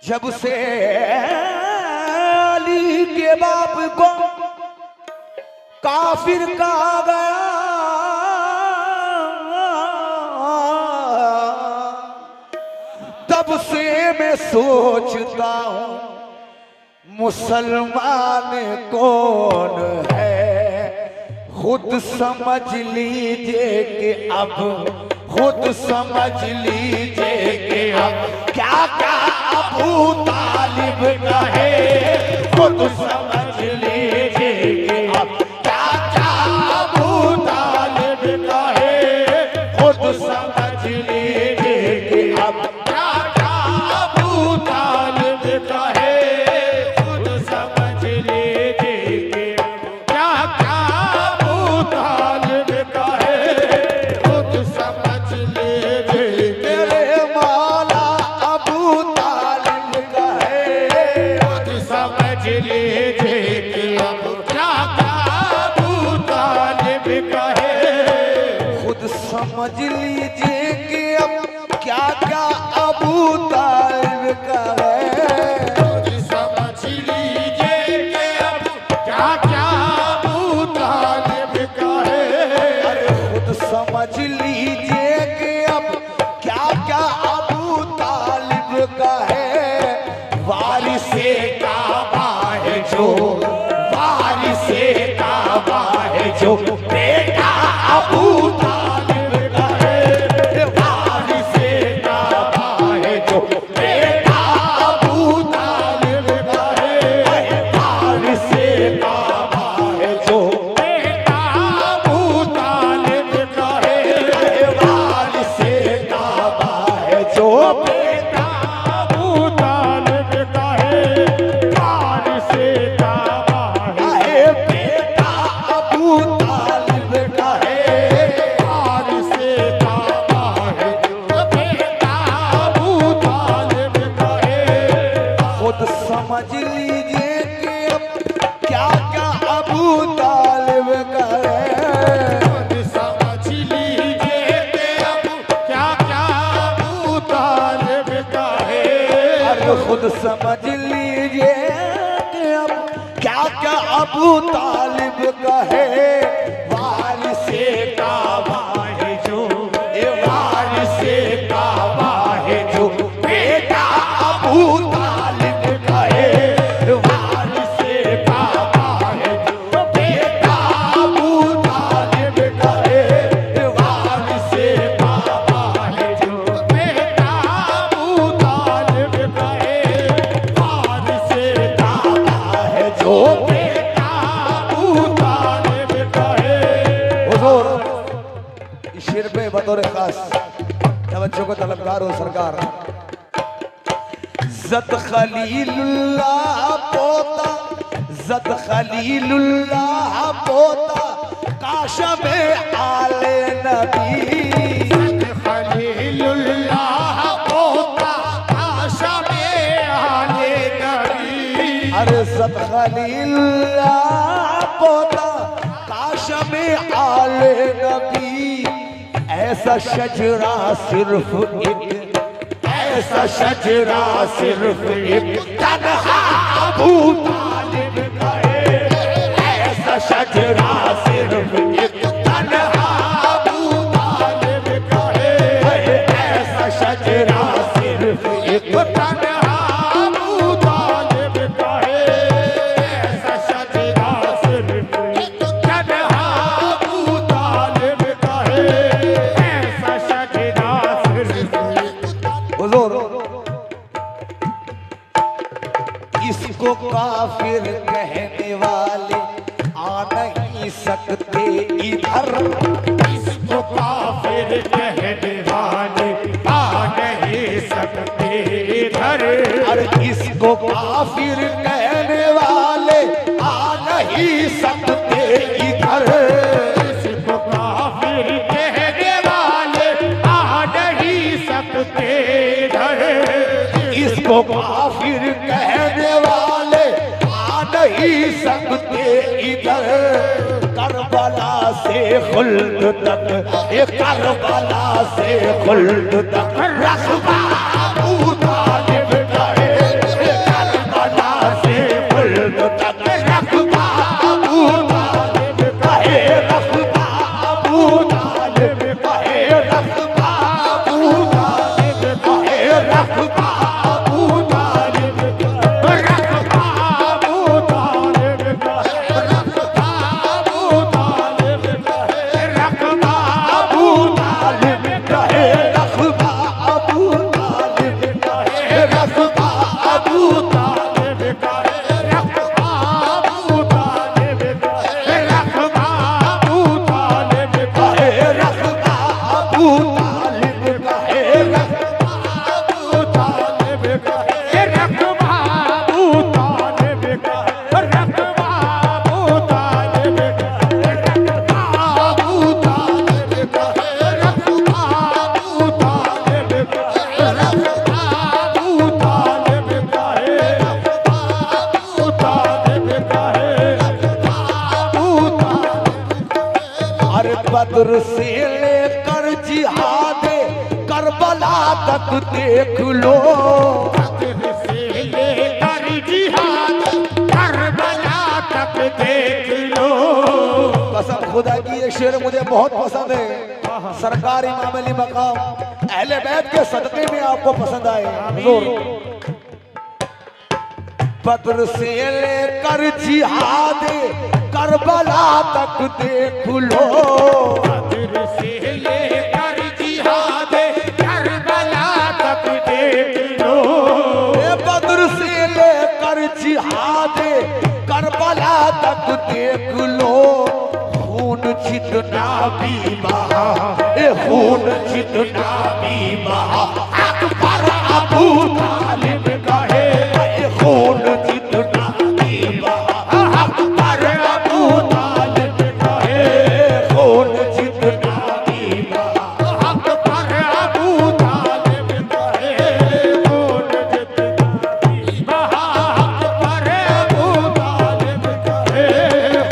जब से अली के बाप को काफिर कहा गया, तब से मैं सोचता हूँ मुसलमान कौन है। खुद समझ लीजिए कि अब, खुद समझ लीजिए कि अब क्या क्या अबू तालिब का है। खुद समझ लीजिए कि अब क्या क्या अबू तालिब का है। खुद समझ लीजिए कि अब क्या क्या अबू तालिब का है। खुद समझ लीजिए कि क्या क्या अबू तालिब का है। खुद समझ लीजिए मेरे मौला अबू तालिब का है। खुद समझ लीजिए कि अब क्या क्या अबू तालिब का है। खुद समझ लीजिए कि अब क्या क्या अबू तालिब का है। खुद समझ लीजिए कि अब क्या क्या अबू तालिब का है। अरे खुद समझ लीजिए कि अब क्या क्या अबू तालिब का है। वारिसे काबा है जो, वारिसे काबा है जो बेटा अबू तालिब का है। वारिसे काबा है जो बेटा अबू तालिब का है। वारिसे काबा है जो बेटा अबू तालिब का है। वारिसे काबा है जो बेटा अबू तालिब का है। वारिसे काबा है बेटा अबू तालिब का है। वारिसे काबा है जो बेटा अबू तालिब का है। खुद समझ लीजिए कि अब क्या क्या अबू तालिब का है। खुद समझ लीजिए कि अब क्या क्या अबू तालिब का है। अरे खुद समझ लीजिए कि अब क्या क्या अबू तालिब का है। वारिसे काबा है जो, ये वारिसे काबा है जो बेटा अबू तालिब का है। वारिसे काबा है जो बेटा अबू तालिब का है। वारिसे काबा है जो बेटा अबू तालिब का है। वारिसे काबा है जो बेटा अबू तालिब का है। हुजूर इस शेर पे बतौर खास तवज्जो को तलबगार हो सरकार। जद खलीलुल्लाह पोता, जद खलीलुल्लाह पोता काशम आले नबी। जद खलीलुल्लाह पोता काशम आले नबी। अरे जद खलीलुल्लाह पोता काशम आले नबी। ऐसा शजरा सिर्फ एक, ऐसा शजरा सिर्फ एक तन्हा अबू तालिब का है। ऐसा शजरा सिर्फ एक तन्हा अबू तालिब का है। ऐसा शजरा सिर्फ एक तन्हा अबू तालिब का है। ऐसा शजरा सिर्फ एक तन्हा अबू तालिब का है। ऐसा शजरा सिर्फ हुजूर इसको काफिर कहने वाले आ नहीं सकते इधर। इसको काफिर कहने वाले आ नहीं सकते इधर। अरे इसको काफिर कहने वाले आ नहीं सकते इधर। इसको काफिर कहने वाले आ नहीं सकते इधर। इसको काफिर कहने वाले आ नहीं सकते इधर। करबला से खुल्द तक, ये करबला से खुल्द तक रखबा अबू तालिब का है। तालिब कहे रखबा अबू तालिब कहे रखबा अबू तालिब रखबा अबू तालिब कहे रखबा अबू तालिब कहे रखबा अबू तालिब कहे रखबा अबू तालिब कहे रखबा अबू तालिब कहे रखबा अबू तालिब कहे रखबा अबू तालिब कहे रखबा अबू तालिब कहे रखबा अबू तालिब कहे रखबा अबू तालिब कहे रखबा अबू तालिब कहे रखबा अबू तालिब कहे रखबा अबू तालिब कहे रखबा अबू तालिब कहे रखबा अबू तालिब कहे रखबा अबू तालिब। अरे बद्र से लेकर जिहाद करबला तक देख लो, बद्र से लेकर जिहाद करबला तक देख लो। कसम खुदा की ये शेर मुझे बहुत पसंद है। सरकार इमाम अली मकाम अहले बैत के सदक़े में आपको पसंद आए हुजूर। बद्र से लेकर जिहाद करबला तक देख लो, बद्र से लेकर जिहाद करबला तक देख लो। बद्र से लेकर जिहाद करबला तक देख लो। खून जितना भी बहा, खून जितना भी बहा, अकबर अबू तालिब कहे। खून जितना भी बहा, अकबर अबू तालिब कहे। खून जितना भी बहा, अकबर अबू तालिब कहे। खून जितना भी बहा, अकबर अबू तालिब कहे।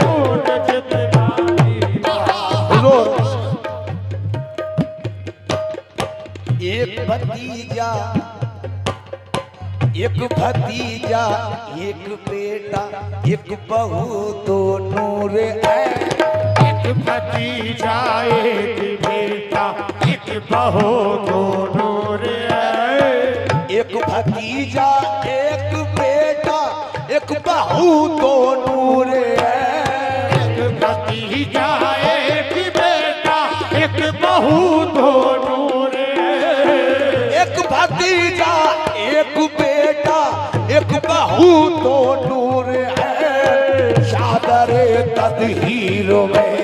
खून जितना भी बहा। हुजूर एक भतीजा एक भतीजा एक बेटा एक बहू दोनों रे एक भतीजा एक बेटा एक बहू दोनों रे। एक भतीजा एक बेटा एक बहू दोनों रे। एक भतीजा एक बेटा एक बहू दोनों रे। एक भतीजा एक बेटा एक बहू दोनों रे। चादरे तदहीरों में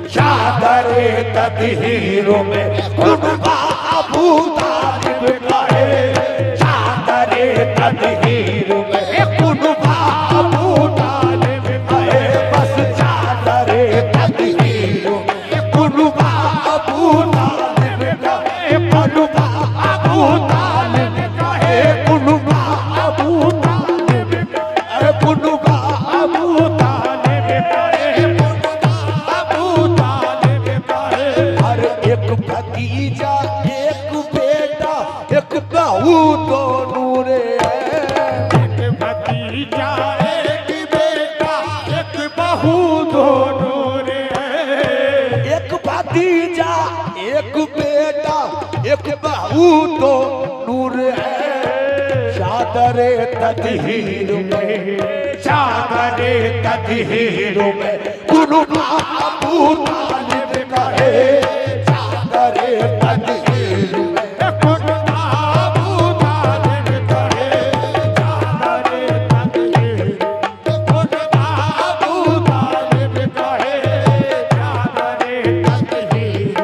चादरे तदहीरों में कुर्बा अबू तालिब कहे। चादरे तदहीरों में कुर्बा अबू तालिब कहे। बस चादरे तदहीरों में कुर्बा अबू तालिब कहे। कुर्बा अबू तालिब कहे। कुर्बा अबू तालिब कहे। कुर्बा अबू तालिब कहे। अबू तालिब कहे। हर एक भतीजा एक बेटा एक बहू दोनों रे। एक भतीजा एक बेटा एक बहू दोनों रे। एक भतीजा एक बेटा एक बहू दोनों रे। चादरे तदहीर में चादरे तदहीर में कुर्बा अबू तालिब कहे। चादरे तदहीर में कुर्बा अबू तालिब कहे। चादरे तदहीर कुर्बा अबू तालिब कहे। चादरे तदहीर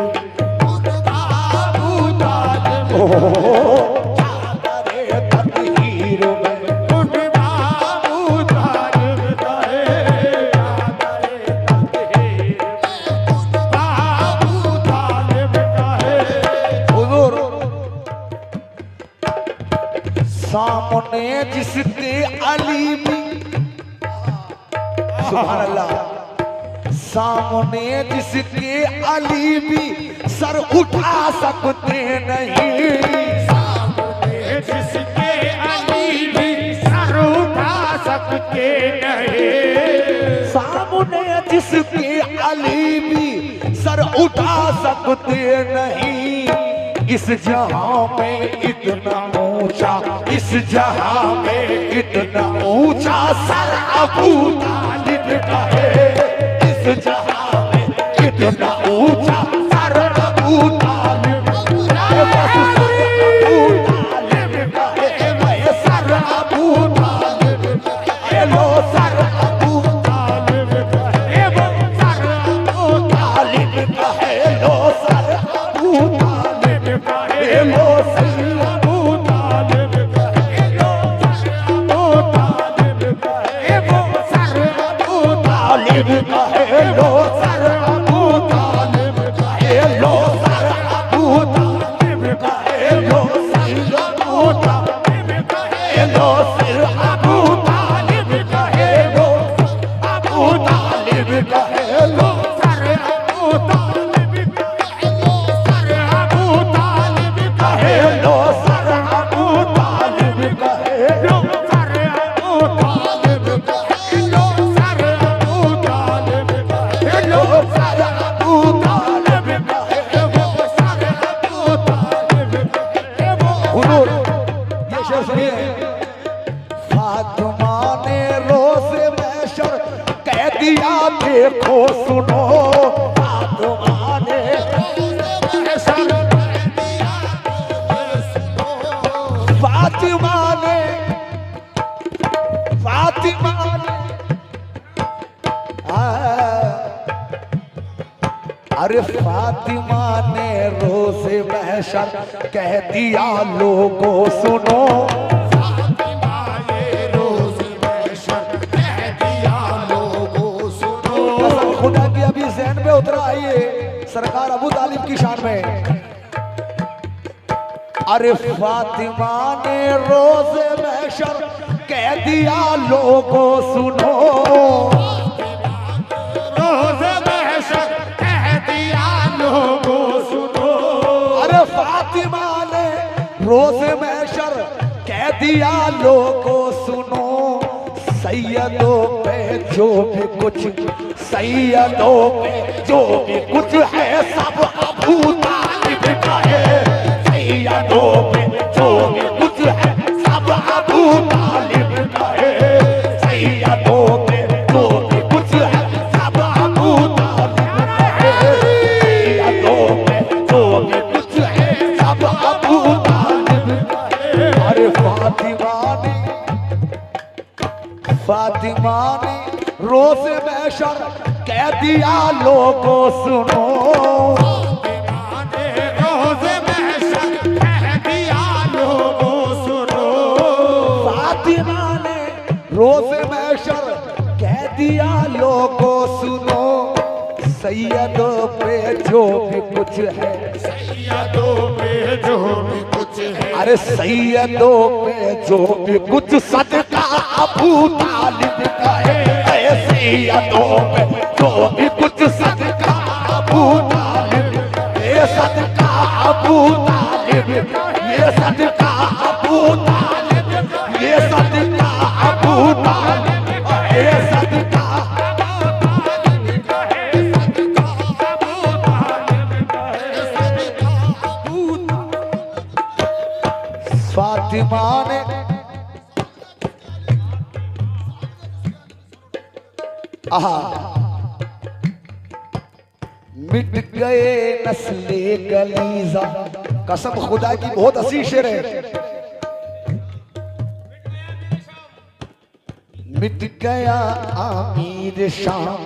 कुर्बा अबू तालिब चादरे तदहीर में कुर्बा अबू तालिब कहे। चादरे तदहीर कुर्बा अबू तालिब कहे। हुजूर सामने जिसके अली भी सुभान अल्लाह सामने जिसके अली भी सर उठा सकते नहीं। सामने जिसके अली भी सर उठा सकते नहीं। सामने जिसके अली भी सर उठा सकते नहीं इस जहां में इतना ऊंचा, इस जहां में इतना ऊंचा सर अबू तालिब का है। इस जहां में इतना ऊंचा सर अबू तालिब का है। बस सर अबू तालिब का है। मैं सर अबू तालिब का है। लो सर अबू तालिब का है। वो सर अबू तालिब का है। लो सर अबू तालिब का है। लो सर अबू तालिब का है। लो सर अबू तालिब का है। वो सर अबू तालिब का है। लो सर अबू तालिब का है। लो सर अबू तालिब का है। लो सर अबू तालिब का है। लो सर अबू तालिब का है। लो अबू तालिब का है। लो सर अबू तालिब का है। लो सर अबू तालिब का है। लो सर अबू तालिब का है। लो सर अबू तालिब का है। लो सर अबू तालिब का है। लो सर अबू तालिब का है। वो सर अबू तालिब का है। वो हुजूर ये शेर सुनिए। फातिमा ने रोज़े महशर कह दिया देखो सुनो। फातिमा ने रोज़े महशर कह दिया फातिमा ने अरे फातिमा ने रोज़े महशर कह दिया लोगों सुनो। फातिमा ने रोज़े महशर कह दिया लोगों सुनो। कसम खुदा की अभी ज़हन में उतरा आइए सरकार अबू तालिब की शान में। अरे फातिमा ने रोज़े महशर कह दिया लोगों सुनो। रोज़े महशर कह दिया लोगों सुनो। अरे फातिमा ने रोज़े महशर कह दिया लोगों सुनो। सैयदों पे जो भी कुछ, सैयदों पे जो भी कुछ है सब अबू तालिब का है। सैयदों पे जो भी कुछ है सब अबू तालिब का है। सैयदों पे जो भी कुछ है सब अबू तालिब का है। सैयदों पे जो भी कुछ है सब अबू तालिब का है। अरे फातिमा ने रोज़े महशर कह दिया लोगों सुनो। फातिमा ने रोज़े महशर कह दिया लोगों सुनो। फातिमा ने रोज़े महशर कह दिया लोगों सुनो। सैयदों पे जो भी कुछ है, सैयदों पे जो भी कुछ है, अरे सैयदों पे जो भी कुछ सदका अबू तालिब का है। सैयदों पे जो भी कुछ सदका अबू तालिब, ये सदका अबू तालिब, ये सदका अबू तालिब, ये सदका अबू तालिब, ये सदका फातिमा ने मिट गए नस्ले गलीजा। कसम खुदा की बहुत हंसी शेर है। मिट गया आमिर शाम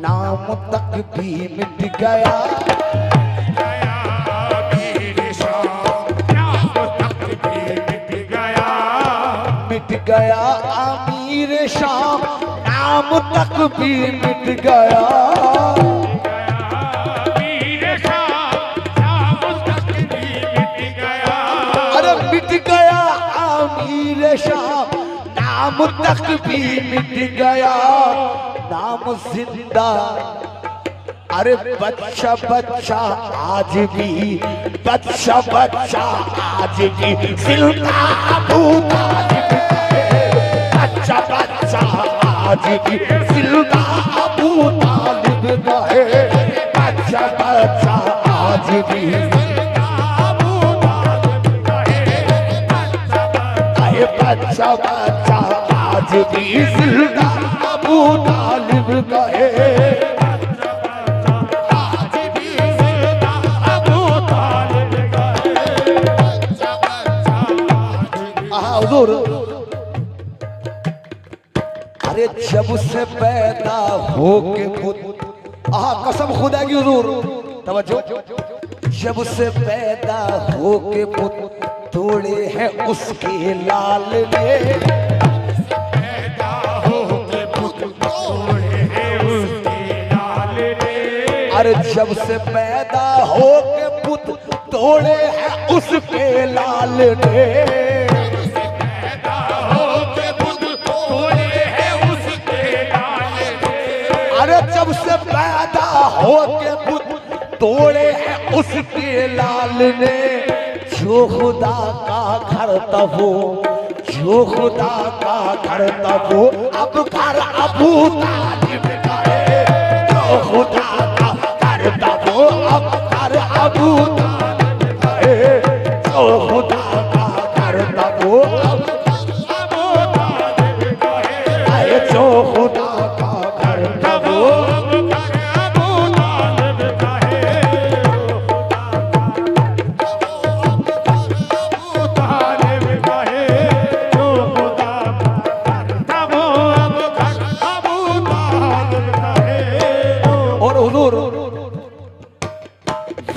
नाम तक भी मिट गया। मिट गया आमिर शाम नाम तक भी मिट गया। अरे मिट गया आमिर शाम नाम तक भी मिट गया। नाम जिंदा अरे बच्चा बच्चा आज भी, बच्चा बच्चा आज भी जिंदा अबू तालिब। बच्चा बच्चा आज भी जिंदा अबू तालिब का है। बच्चा बच्चा आज भी बच्चा बच्चा आज भी जिंदा अबू तालिब का है। आज भी जिंदा अबू तालिब का है। हुजूर अरे जब से पैदा हो के पुत कसम खुदा की हुजूर तवज्जो जब से पैदा हो के पुत तोड़े हैं उसके लाल ने पैदा हो के पुत तोड़े हैं उसके लाल ने। अरे जब से पैदा हो के पुत तोड़े हैं उसके लाल ने पैदा हो के पुत तोड़े हैं उसके लाल ने। अरे जब से पैदा हो के पुत तोड़े हैं उसके लाल ने जो खुदा का घर तब वो जो खुदा का घर तब वो अब घर अबू तालिब का है। जो खुदा का घर तब वो अब घर अबू तालिब का है। जो खुदा का घर तब वो अब अबू तालिब का है। जो खुदा का घर तब वो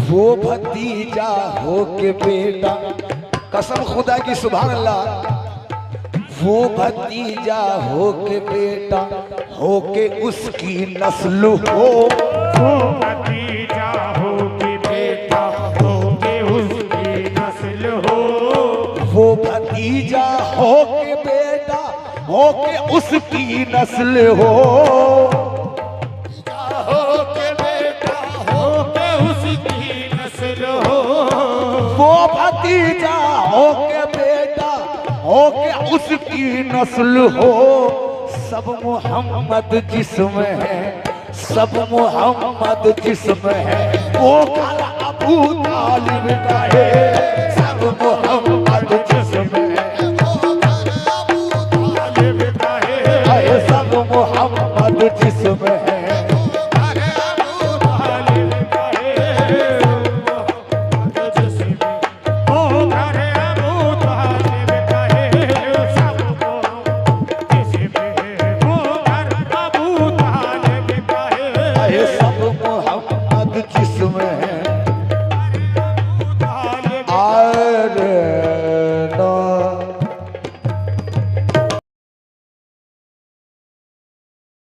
वो भतीजा हो के बेटा कसम खुदा की सुभान अल्लाह वो भतीजा हो के बेटा हो के उसकी नस्ल हो। वो भतीजा हो के बेटा हो के उसकी नस्ल हो। वो भतीजा हो के बेटा हो के उसकी नस्ल हो। वो भतीजा हो के बेटा हो के उसकी नस्ल हो। सब मोहम्मद जिस्म है सब मोहम्मद जिस्म है वो घर अबू तालिब का है।